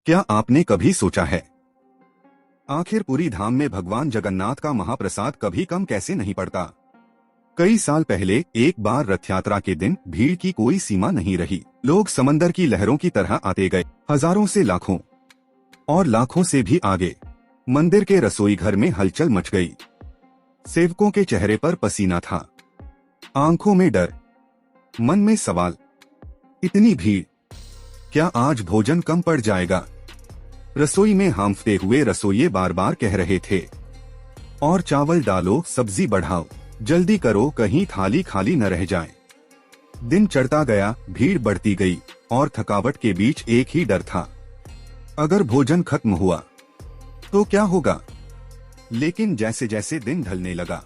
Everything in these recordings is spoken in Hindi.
क्या आपने कभी सोचा है आखिर पुरी धाम में भगवान जगन्नाथ का महाप्रसाद कभी कम कैसे नहीं पड़ता। कई साल पहले एक बार रथ यात्रा के दिन भीड़ की कोई सीमा नहीं रही। लोग समंदर की लहरों की तरह आते गए, हजारों से लाखों और लाखों से भी आगे। मंदिर के रसोई घर में हलचल मच गई। सेवकों के चेहरे पर पसीना था, आंखों में डर, मन में सवाल, इतनी भीड़, क्या आज भोजन कम पड़ जाएगा। रसोई में हांफते हुए रसोइये बार बार कह रहे थे, और चावल डालो, सब्जी बढ़ाओ, जल्दी करो, कहीं थाली खाली न रह जाए। दिन चढ़ता गया, भीड़ बढ़ती गई और थकावट के बीच एक ही डर था, अगर भोजन खत्म हुआ तो क्या होगा। लेकिन जैसे जैसे दिन ढलने लगा,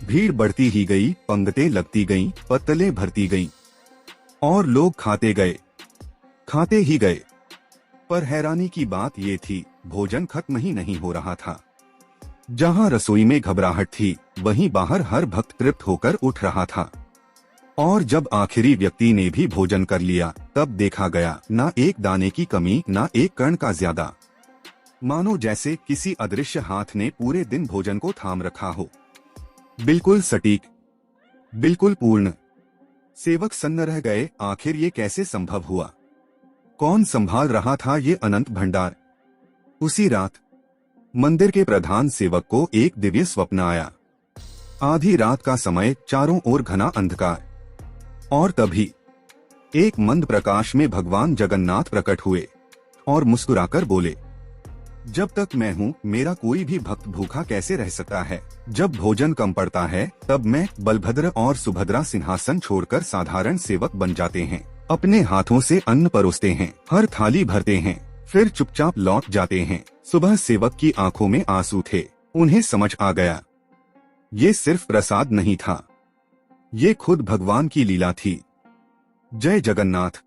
भीड़ बढ़ती ही गई, पंक्तियां लगती गईं, पत्तलें भरती गईं और लोग खाते गए, खाते ही गए। पर हैरानी की बात ये थी, भोजन खत्म ही नहीं हो रहा था। जहां रसोई में घबराहट थी, वहीं बाहर हर भक्त तृप्त होकर उठ रहा था। और जब आखिरी व्यक्ति ने भी भोजन कर लिया, तब देखा गया, ना एक दाने की कमी, ना एक कण का ज्यादा। मानो जैसे किसी अदृश्य हाथ ने पूरे दिन भोजन को थाम रखा हो। बिल्कुल सटीक, बिल्कुल पूर्ण। सेवक सन्न रह गए, आखिर ये कैसे संभव हुआ। कौन संभाल रहा था ये अनंत भंडार। उसी रात मंदिर के प्रधान सेवक को एक दिव्य स्वप्न आया। आधी रात का समय, चारों ओर घना अंधकार, और तभी एक मंद प्रकाश में भगवान जगन्नाथ प्रकट हुए और मुस्कुराकर बोले, जब तक मैं हूँ, मेरा कोई भी भक्त भूखा कैसे रह सकता है। जब भोजन कम पड़ता है, तब मैं, बलभद्र और सुभद्रा सिंहासन छोड़कर साधारण सेवक बन जाते हैं। अपने हाथों से अन्न परोसते हैं, हर थाली भरते हैं, फिर चुपचाप लौट जाते हैं। सुबह सेवक की आंखों में आंसू थे। उन्हें समझ आ गया, ये सिर्फ प्रसाद नहीं था, ये खुद भगवान की लीला थी। जय जगन्नाथ।